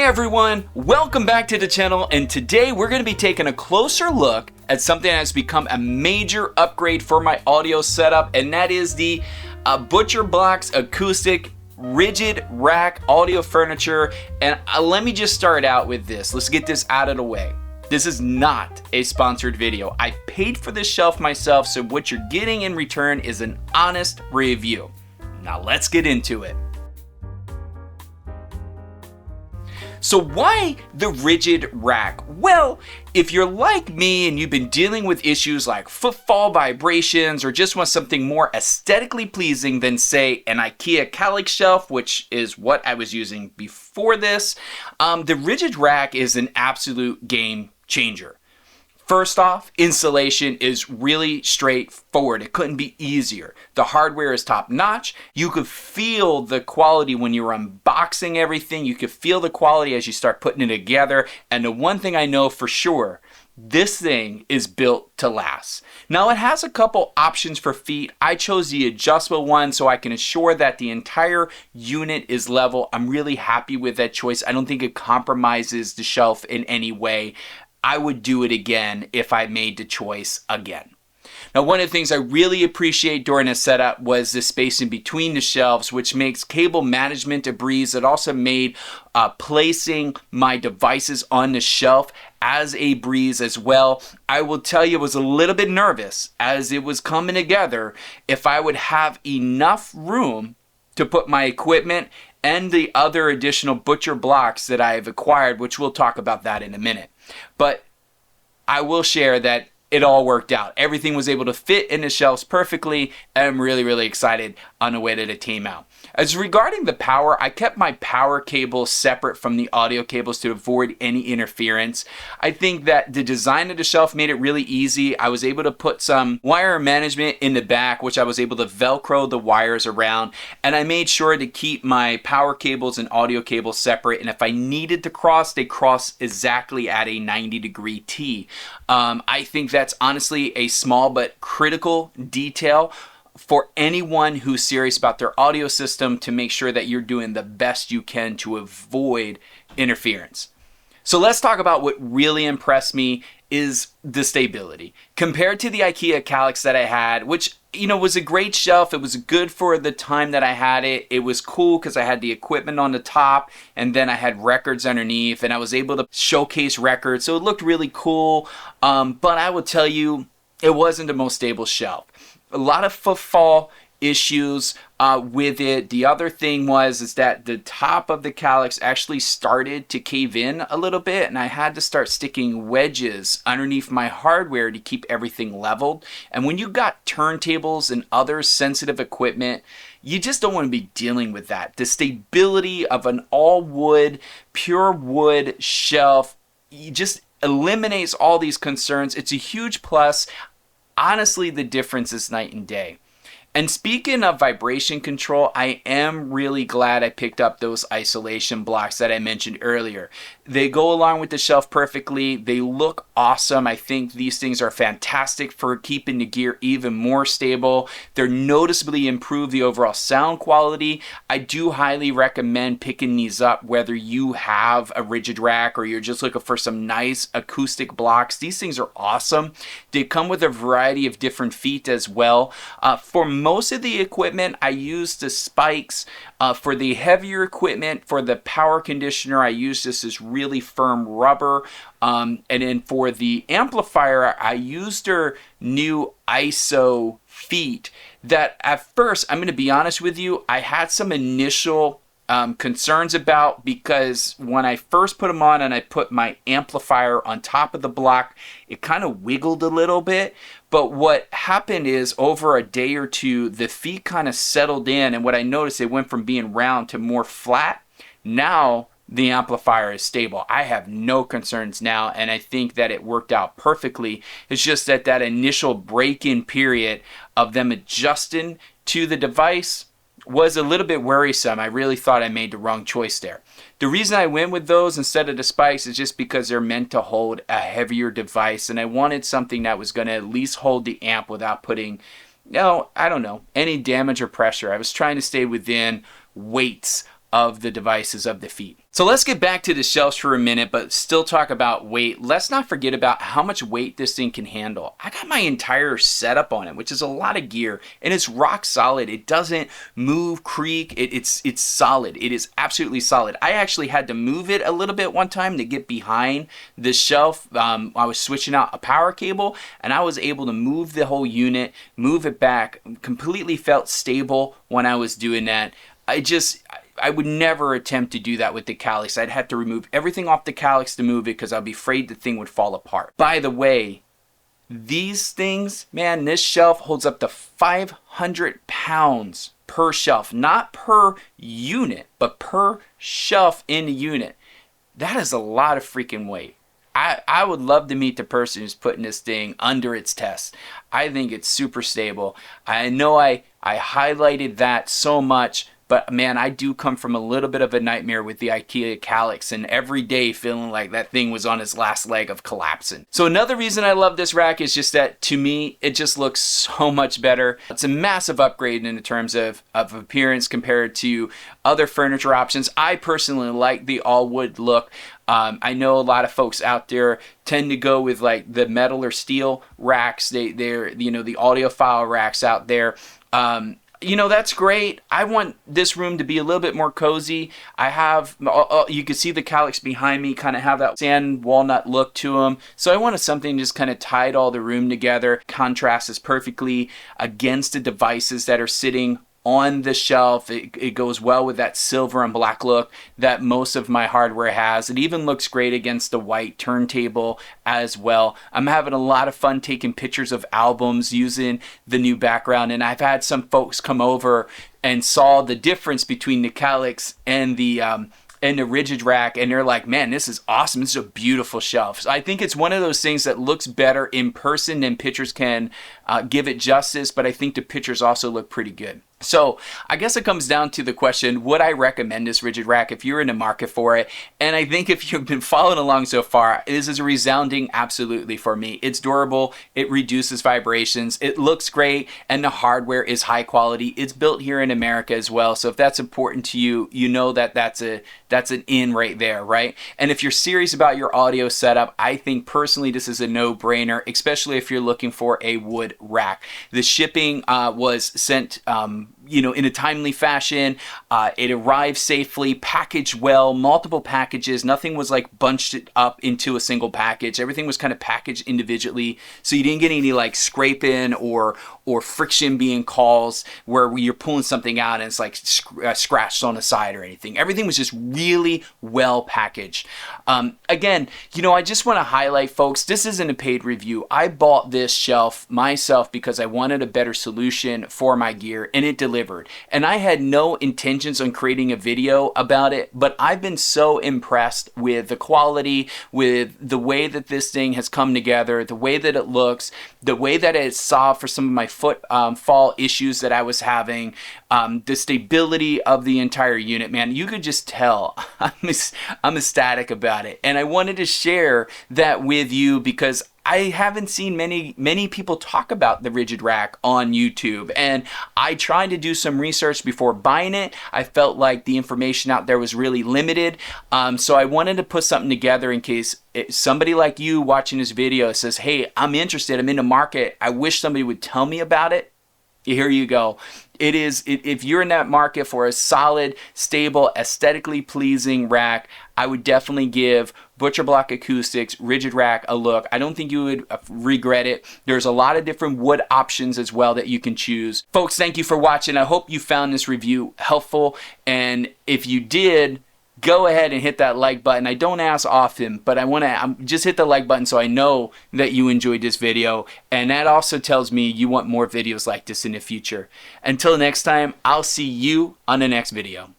everyone, welcome back to the channel, and today we're going to be taking a closer look at something that has become a major upgrade for my audio setup, and that is the Butcher Block Acoustics rigid rack audio furniture. And let me just start out with this. Let's get this out of the way. This is not a sponsored video. I paid for this shelf myself, so what you're getting in return is an honest review. Now let's get into it. So why the rigid rack? Well, if you're like me and you've been dealing with issues like footfall vibrations or just want something more aesthetically pleasing than, say, an Ikea Kallax shelf, which is what I was using before this, the rigid rack is an absolute game changer. First off, installation is really straightforward. It couldn't be easier. The hardware is top notch. You could feel the quality when you're unboxing everything. You could feel the quality as you start putting it together. And the one thing I know for sure, this thing is built to last. Now it has a couple options for feet. I chose the adjustable one so I can ensure that the entire unit is level. I'm really happy with that choice. I don't think it compromises the shelf in any way. I would do it again if I made the choice again. Now, one of the things I really appreciate during a setup was the space in between the shelves, which makes cable management a breeze. It also made placing my devices on the shelf as a breeze as well. I will tell you, I was a little bit nervous as it was coming together if I would have enough room to put my equipment and the other additional Butcher blocks that I've acquired, which we'll talk about that in a minute. But I will share that it all worked out. Everything was able to fit in the shelves perfectly, and I'm really excited on the way that it came out. As regarding the power, I kept my power cable separate from the audio cables to avoid any interference. I think that the design of the shelf made it really easy. I was able to put some wire management in the back, which I was able to Velcro the wires around, and I made sure to keep my power cables and audio cables separate, and if I needed to cross, they cross exactly at a 90-degree T. I think that's honestly a small but critical detail for anyone who's serious about their audio system to make sure that you're doing the best you can to avoid interference. So let's talk about what really impressed me is the stability. Compared to the Ikea Kallax that I had, which was a great shelf. It was good for the time that I had it. It was cool because I had the equipment on the top and then I had records underneath and I was able to showcase records. So it looked really cool. But I will tell you, it wasn't the most stable shelf. A lot of footfall issues with it. The other thing is that the top of the Kallax actually started to cave in a little bit, and I had to start sticking wedges underneath my hardware to keep everything leveled. And when you got turntables and other sensitive equipment, you just don't want to be dealing with that. The stability of an all wood, pure wood shelf just eliminates all these concerns. It's a huge plus. Honestly, the difference is night and day. And speaking of vibration control, I am really glad I picked up those isolation blocks that I mentioned earlier. They go along with the shelf perfectly. They look awesome. I think these things are fantastic for keeping the gear even more stable. They're noticeably improve the overall sound quality. I do highly recommend picking these up whether you have a rigid rack or you're just looking for some nice acoustic blocks. These things are awesome. They come with a variety of different feet as well. For most of the equipment, I use the spikes. For the heavier equipment, for the power conditioner, I use this as really firm rubber. And then for the amplifier, I used their new ISO feet that at first, I'm going to be honest with you, I had some initial concerns about, because when I first put them on and I put my amplifier on top of the block, it kind of wiggled a little bit. But what happened is over a day or two, the feet kind of settled in, and what I noticed, it went from being round to more flat. Now the amplifier is stable. I have no concerns now, and I think that it worked out perfectly. It's just that that initial break-in period of them adjusting to the device was a little bit worrisome. I really thought I made the wrong choice there. The reason I went with those instead of the spikes is just because they're meant to hold a heavier device, and I wanted something that was going to at least hold the amp without putting, I don't know, any damage or pressure. I was trying to stay within weights of the devices of the feet. So let's get back to the shelves for a minute, but still talk about weight. Let's not forget about how much weight this thing can handle. I got my entire setup on it, which is a lot of gear, and it's rock solid. It doesn't move, creak. It's solid. It is absolutely solid. I actually had to move it a little bit one time to get behind the shelf. I was switching out a power cable, and I was able to move the whole unit, move it back. Completely felt stable when I was doing that. I would never attempt to do that with the Kallax. I'd have to remove everything off the Kallax to move it because I'd be afraid the thing would fall apart. By the way, these things, man, this shelf holds up to 500 pounds per shelf. Not per unit, but per shelf in the unit. That is a lot of freaking weight. I would love to meet the person who's putting this thing under its test. I think it's super stable. I know I highlighted that so much, but man, I do come from a little bit of a nightmare with the Ikea Kallax, and every day feeling like that thing was on its last leg of collapsing. So another reason I love this rack is just that, to me, it just looks so much better. It's a massive upgrade in terms of appearance compared to other furniture options. I personally like the all wood look. I know a lot of folks out there tend to go with like the metal or steel racks. They're the audiophile racks out there. That's great. I want this room to be a little bit more cozy. I have, you can see the Kallax behind me kind of have that sand walnut look to them. So I wanted something just kind of tied all the room together. Contrasts perfectly against the devices that are sitting on the shelf. It goes well with that silver and black look that most of my hardware has. It even looks great against the white turntable as well. I'm having a lot of fun taking pictures of albums using the new background, and I've had some folks come over and saw the difference between the Kallax and the RIGIDRACK, and they're like, man, this is awesome. This is a beautiful shelf. So I think it's one of those things that looks better in person than pictures can give it justice, but I think the pictures also look pretty good. So I guess it comes down to the question, would I recommend this RIGIDRACK if you're in the market for it? And I think if you've been following along so far, this is a resounding absolutely for me. It's durable, it reduces vibrations, it looks great, and the hardware is high quality. It's built here in America as well. So if that's important to you, you know that that's an in right there, right? And if you're serious about your audio setup, I think personally this is a no-brainer, especially if you're looking for a wood rack. The shipping was sent in a timely fashion. It arrived safely, packaged well, multiple packages. Nothing was like bunched up into a single package. Everything was kind of packaged individually, so you didn't get any like scraping or friction being caused where you're pulling something out and it's like scratched on the side or anything. Everything was just really well packaged. Again, I just want to highlight, folks, this isn't a paid review. I bought this shelf myself because I wanted a better solution for my gear, and it delivered. And I had no intentions on creating a video about it, but I've been so impressed with the quality, with the way that this thing has come together, the way that it looks, the way that it solved for some of my footfall issues that I was having, the stability of the entire unit, man. You could just tell I'm ecstatic about it. And I wanted to share that with you because I haven't seen many people talk about the RIGIDRACK on YouTube, and I tried to do some research before buying it. I felt like the information out there was really limited, so I wanted to put something together in case somebody like you watching this video says, hey, I'm interested, I'm in the market, I wish somebody would tell me about it. Here you go. If you're in that market for a solid, stable, aesthetically pleasing rack, I would definitely give Butcher Block Acoustics RIGIDRACK a look. I don't think you would regret it. There's a lot of different wood options as well that you can choose. Folks, thank you for watching. I hope you found this review helpful, and if you did, go ahead and hit that like button. I don't ask often, but I want to just hit the like button so I know that you enjoyed this video, and that also tells me you want more videos like this in the future. Until next time, I'll see you on the next video.